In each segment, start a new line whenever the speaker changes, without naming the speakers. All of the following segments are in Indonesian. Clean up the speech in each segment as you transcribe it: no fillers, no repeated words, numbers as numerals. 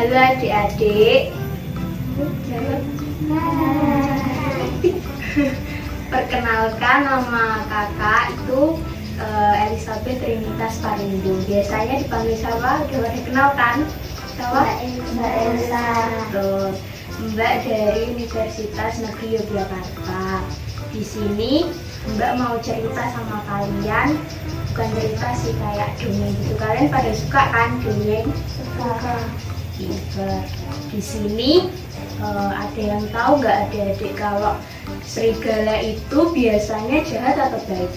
Halo adik-adik. Perkenalkan, nama kakak itu Elizabeth Trinitas Parindo. Biasanya dipanggil siapa? Udah dikenalkan? Siapa?
Mbak Elsa.
Mbak dari Universitas Negeri Yogyakarta. Di sini Mbak mau cerita sama kalian, bukan cerita sih, kayak dongeng gitu. Kalian pada suka kan dongeng?
Suka.
Di sini ada yang tahu nggak adik-adik kalau serigala itu biasanya jahat atau baik?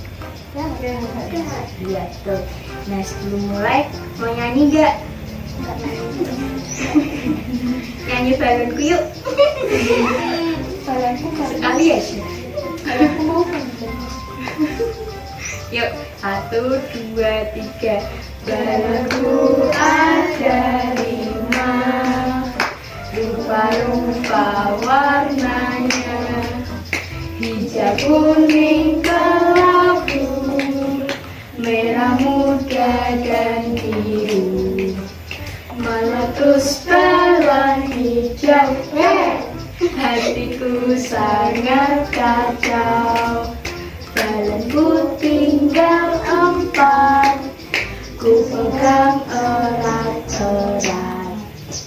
Jahat.
Iya tuh. Nah, sebelum mulai mau nyanyi nggak? Nyanyi balonku yuk.
Balonku
Sekali ya sih.
Balonku mau
Yuk, 1, 2, 3. Balonku ada 5, rupa-rupa warnanya, hijau, kuning, kelabu, merah muda dan biru, meletus balon hijau. Hatiku sangat kacau, balonku tinggal 4, ku pegang erat-erat.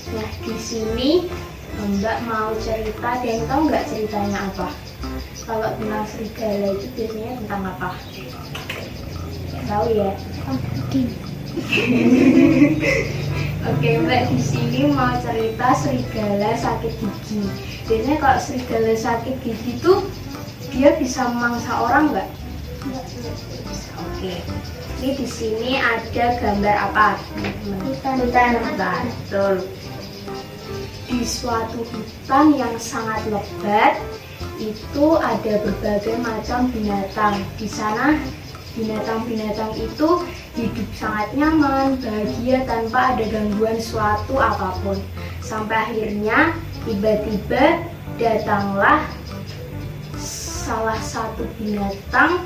Nah, di sini Mbak mau cerita, dan tahu nggak ceritanya apa? Kalau tentang serigala itu biasanya tentang apa? Tahu ya? Oke, Mbak di sini mau cerita serigala sakit gigi. Biasanya kalau serigala sakit gigi tuh dia bisa memangsa orang nggak? Oke. Ini di sini ada gambar apa?
Hutan.
Betul. Di suatu hutan yang sangat lebat itu ada berbagai macam binatang. Di sana binatang-binatang itu hidup sangat nyaman, bahagia tanpa ada gangguan suatu apapun. Sampai akhirnya tiba-tiba datanglah salah satu binatang.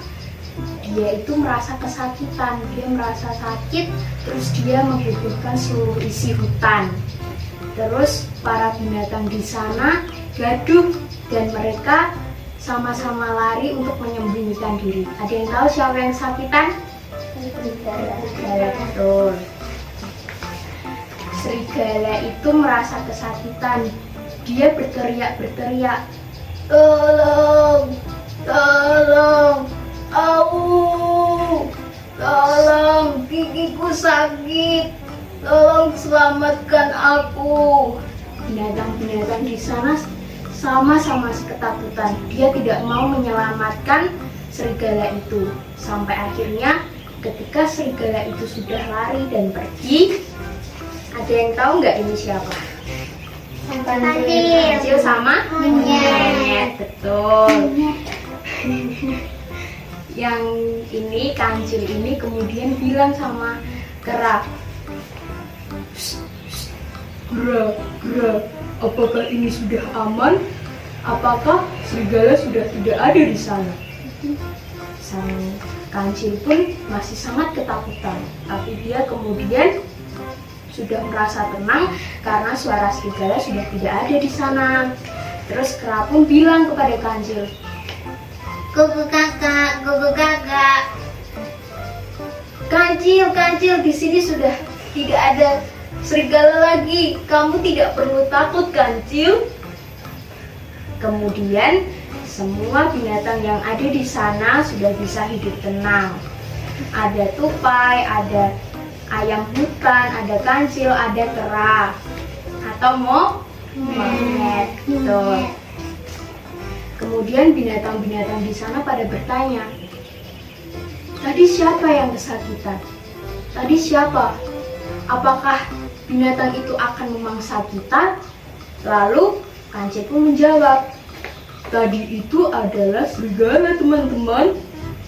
Dia itu merasa kesakitan, dia merasa sakit, terus dia menghebohkan seluruh isi hutan. Terus para binatang di sana gaduh dan mereka sama-sama lari untuk menyembunyikan diri. Ada yang tahu siapa yang sakitan? Serigala. Betul. Serigala itu merasa kesakitan. Dia berteriak, "Tolong! Tolong! Tolong, gigiku sakit, tolong selamatkan aku." Binatang-binatang di sana sama-sama ketakutan. Dia tidak mau menyelamatkan serigala itu. Sampai akhirnya ketika serigala itu sudah lari dan pergi, ada yang tahu nggak ini siapa? Kancil sama monyet. Betul. Yang ini, kancil ini kemudian bilang sama kera, "Kera, apakah ini sudah aman? Apakah serigala sudah tidak ada di sana?" Sang kancil pun masih sangat ketakutan, tapi dia kemudian sudah merasa tenang karena suara serigala sudah tidak ada di sana. Terus kera pun bilang kepada kancil, Kuku kakak. Kancil, di sini sudah tidak ada serigala lagi. Kamu tidak perlu takut, Kancil." Kemudian semua binatang yang ada di sana sudah bisa hidup tenang. Ada tupai, ada ayam hutan, ada kancil, ada kera, atau monyet. Betul. Kemudian binatang-binatang di sana pada bertanya, "Tadi siapa yang kesakitan? Tadi siapa? Apakah binatang itu akan memangsa kita?" Lalu kancil pun menjawab, "Tadi itu adalah serigala, teman-teman.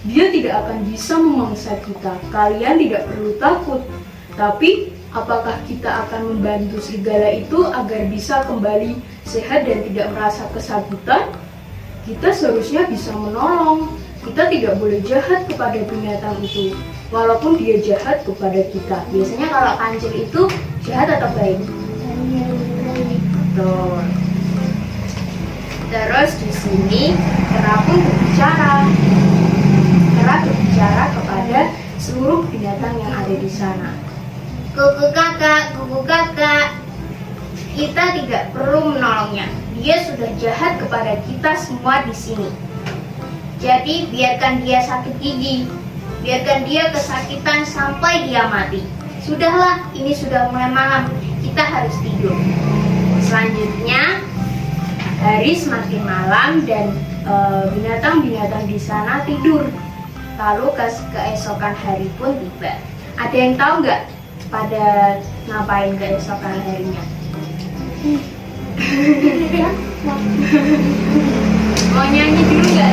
Dia tidak akan bisa memangsa kita. Kalian tidak perlu takut. Tapi apakah kita akan membantu serigala itu agar bisa kembali sehat dan tidak merasa kesakitan? Kita seharusnya bisa menolong. Kita tidak boleh jahat kepada binatang itu, walaupun dia jahat kepada kita." Biasanya kalau kancil itu jahat atau baik? Betul. Terus di sini kera pun berbicara. Kera berbicara kepada seluruh binatang yang ada di sana. Kuku kakak, kita tidak perlu menolongnya. Dia sudah jahat kepada kita semua di sini. Jadi biarkan dia sakit gigi, biarkan dia kesakitan sampai dia mati. Sudahlah, ini sudah mulai malam, kita harus tidur. Selanjutnya, hari semakin malam dan binatang-binatang di sana tidur. Lalu keesokan hari pun tiba. Ada yang tahu nggak pada ngapain keesokan harinya? Mau nyanyi dulu nggak?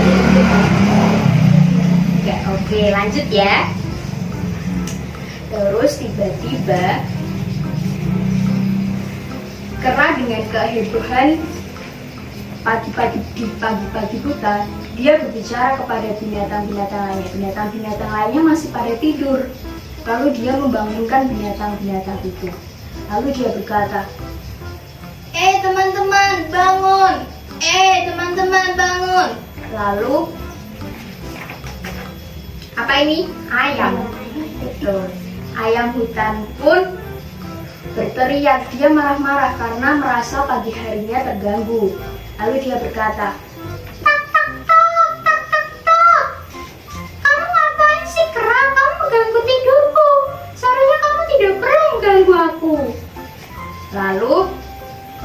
Nggak, oke lanjut ya. Terus tiba-tiba kera dengan kehebohan pagi-pagi buta, dia berbicara kepada binatang-binatang lainnya. Binatang-binatang lainnya masih pada tidur. Lalu dia membangunkan binatang-binatang itu. Lalu dia berkata, teman-teman bangun! Teman-teman bangun! Lalu apa ini? Ayam. Betul. Ayam hutan pun berteriak. Dia marah-marah karena merasa pagi harinya terganggu. Lalu dia berkata, tak. Kamu ngapain sih kera? Kamu mengganggu tidurku. Seharusnya kamu tidak perlu mengganggu aku. Lalu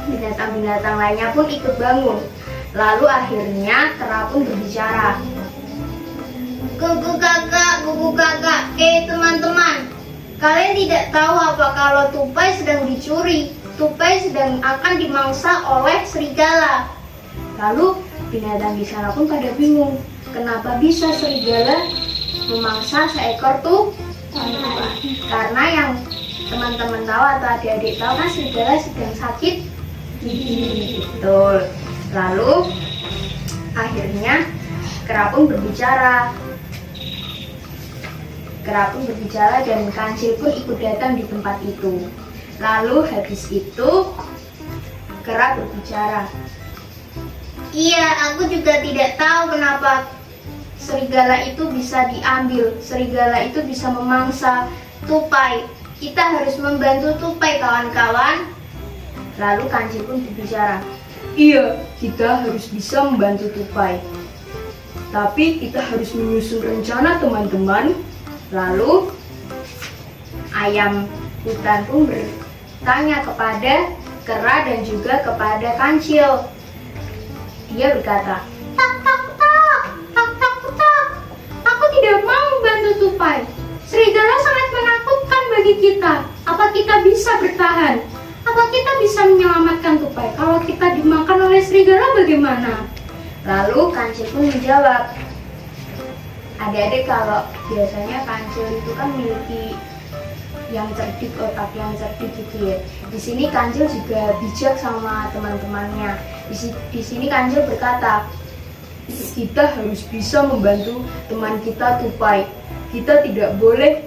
binatang-binatang lainnya pun ikut bangun. Lalu akhirnya kera pun berbicara. Kuku kakak, teman-teman. Kalian tidak tahu apa kalau tupai sedang dicuri. Tupai sedang akan dimangsa oleh serigala. Lalu binatang di sana pun pada bingung. Kenapa bisa serigala memangsa seekor tupai? Karena yang teman-teman tahu atau adik-adik tahu kan serigala sedang sakit gigi. Betul. Lalu akhirnya kera pun berbicara. Kera pun berbicara dan kancil pun ikut datang di tempat itu. Lalu habis itu kera berbicara. Iya, aku juga tidak tahu kenapa serigala itu bisa diambil. Serigala itu bisa memangsa tupai. Kita harus membantu tupai, kawan-kawan. Lalu kancil pun berbicara. Iya, kita harus bisa membantu tupai. Tapi kita harus menyusun rencana, teman-teman. Lalu ayam hutan pun bertanya kepada kera dan juga kepada kancil. Dia berkata, tak. Aku tidak mau membantu tupai. Serigala sangat menakutkan bagi kita. Apa kita bisa bertahan? Apa kita bisa menyelamatkan tupai? Kalau kita dimakan oleh serigala bagaimana? Lalu kancil pun menjawab. Adik-adik, kalau biasanya kancil itu kan memiliki yang cerdik, otak yang cerdik gitu ya. Di sini kancil juga bijak sama teman-temannya. Di sini kancil berkata, kita harus bisa membantu teman kita tupai. Kita tidak boleh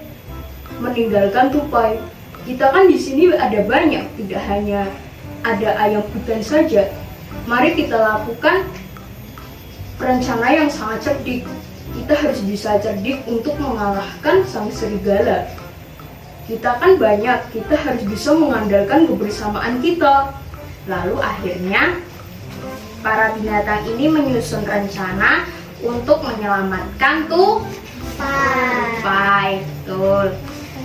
meninggalkan tupai. Kita kan di sini ada banyak, tidak hanya ada ayam hutan saja. Mari kita lakukan rencana yang sangat cerdik. Kita harus bisa cerdik untuk mengalahkan sang serigala. Kita kan banyak, kita harus bisa mengandalkan kebersamaan kita. Lalu akhirnya para binatang ini menyusun rencana untuk menyelamatkan tupai. Betul.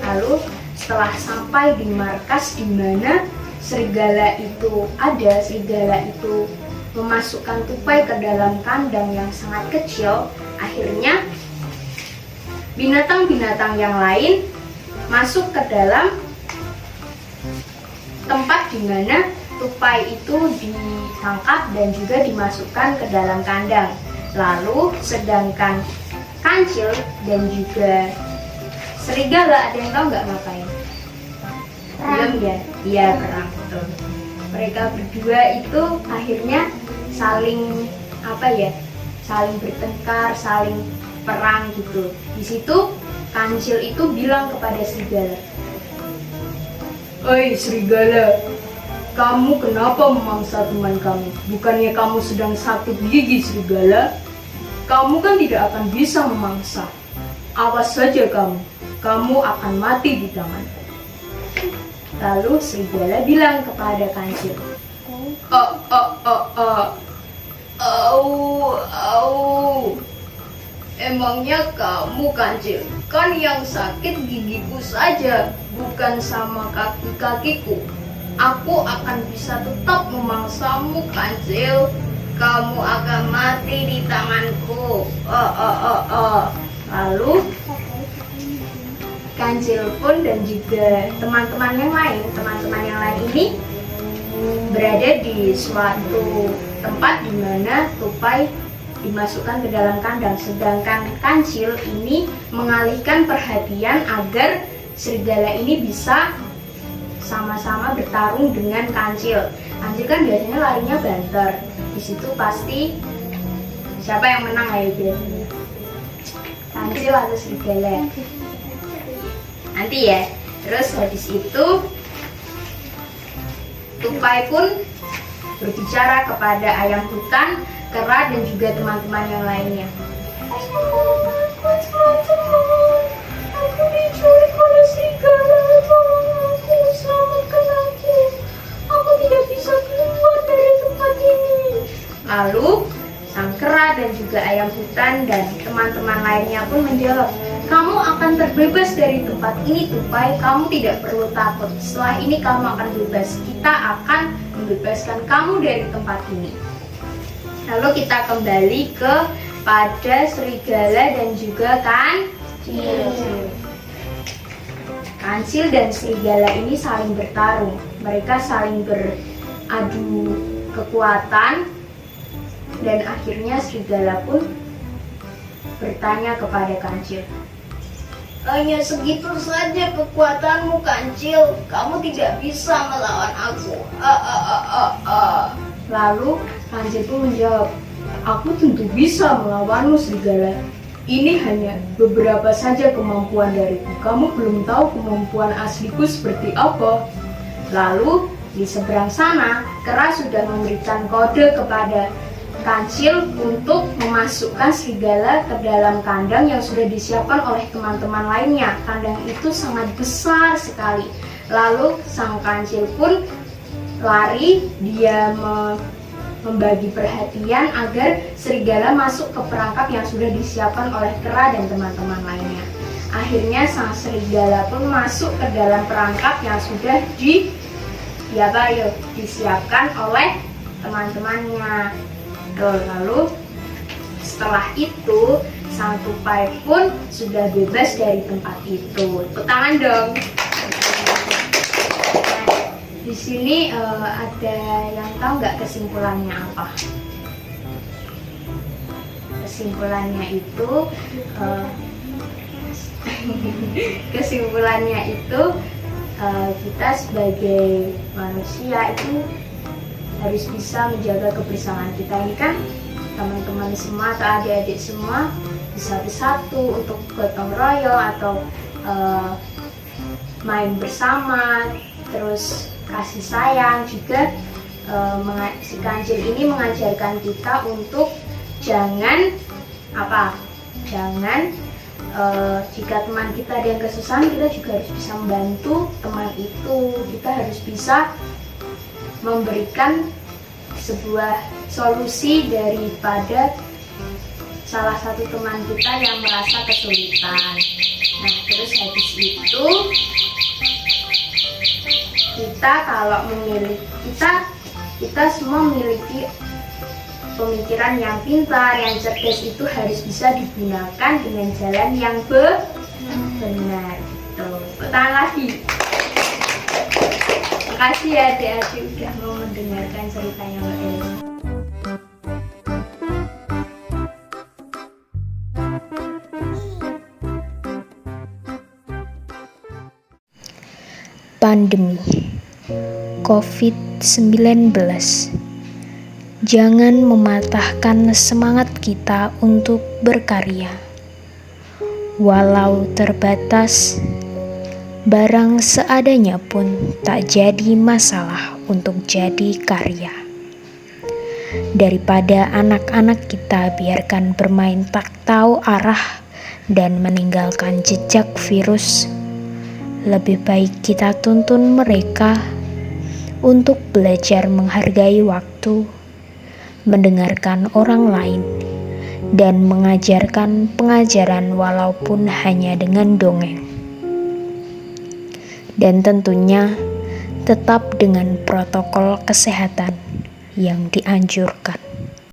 Lalu setelah sampai di markas di mana serigala itu ada, serigala itu memasukkan tupai ke dalam kandang yang sangat kecil. Akhirnya binatang-binatang yang lain masuk ke dalam tempat di mana tupai itu ditangkap dan juga dimasukkan ke dalam kandang. Lalu sedangkan kancil dan juga serigala, ada yang tahu nggak ngapain? Belum ya? Iya, perang. Betul. Mereka berdua itu akhirnya saling saling bertengkar, saling perang gitu. Di situ kancil itu bilang kepada serigala, "Oi serigala, Kamu kenapa memangsa teman kamu? Bukannya kamu sedang sakit gigi, serigala? Kamu kan tidak akan bisa memangsa. Awas saja kamu akan mati di tanganku. Lalu serigala bilang kepada kancil, Au. Emangnya kamu, kancil? Kan yang sakit gigiku saja, bukan sama kaki-kakiku. Aku akan bisa tetap memangsamu, kancil. Kamu akan mati di tanganku. Lalu kancil pun dan juga teman-teman yang lain ini berada di suatu tempat di mana tupai dimasukkan ke dalam kandang, sedangkan kancil ini mengalihkan perhatian agar serigala ini bisa sama-sama bertarung dengan kancil. Kancil kan biasanya larinya banter. Di situ pasti siapa yang menang ya biasanya? Kancil atau serigala? Nanti ya. Terus habis itu tupai pun berbicara kepada ayam hutan, kera, dan juga teman-teman yang lainnya. Aku diculik oleh serigala, tolong aku, selamatkan aku. Aku tidak bisa keluar dari tempat ini. Lalu sang kera dan juga ayam hutan dan teman-teman lainnya pun menjawab, kamu akan terbebas dari tempat ini, tupai. Kamu tidak perlu takut. Setelah ini kamu akan bebas. Kita akan membebaskan kamu dari tempat ini. Lalu kita kembali kepada serigala dan juga kancil. Kancil dan serigala ini saling bertarung. Mereka saling beradu kekuatan. Dan akhirnya serigala pun bertanya kepada kancil, hanya segitu saja kekuatanmu, kancil. Kamu tidak bisa melawan aku. Lalu kancil pun menjawab, aku tentu bisa melawanmu, serigala. Ini hanya beberapa saja kemampuan dariku. Kamu belum tahu kemampuan asliku seperti apa. Lalu di seberang sana, kera sudah memberikan kode kepada kancil untuk memasukkan serigala ke dalam kandang yang sudah disiapkan oleh teman-teman lainnya. Kandang itu sangat besar sekali. Lalu sang kancil pun lari, dia membagi perhatian agar serigala masuk ke perangkap yang sudah disiapkan oleh kera dan teman-teman lainnya. Akhirnya sang serigala pun masuk ke dalam perangkap yang sudah disiapkan oleh teman-temannya. Lalu setelah itu sang tupai pun sudah bebas dari tempat itu. Tepuk tangan dong. Di sini ada yang tahu nggak kesimpulannya apa? Kesimpulannya itu kita sebagai manusia itu harus bisa menjaga kebersamaan kita. Ini kan teman-teman semua atau adik-adik semua bisa bersatu untuk gotong royong atau main bersama, terus kasih sayang juga. Si kancil ini mengajarkan kita untuk jangan jika teman kita ada yang kesusahan, kita juga harus bisa membantu teman itu. Kita harus bisa memberikan sebuah solusi daripada salah satu teman kita yang merasa kesulitan. Nah, terus habis itu kita semua memiliki pemikiran yang pintar, yang cerdas, itu harus bisa digunakan dengan jalan yang benar. Tahan lagi. Terima kasih ya adik-adik udah mau mendengarkan ceritanya Mbak Eli.
Pandemi COVID-19. Jangan mematahkan semangat kita untuk berkarya. Walau terbatas, Barang seadanya pun tak jadi masalah untuk jadi karya. Daripada anak-anak kita biarkan bermain tak tahu arah dan meninggalkan jejak virus, lebih baik kita tuntun mereka untuk belajar menghargai waktu, mendengarkan orang lain, dan mengajarkan pengajaran walaupun hanya dengan dongeng. Dan tentunya tetap dengan protokol kesehatan yang dianjurkan.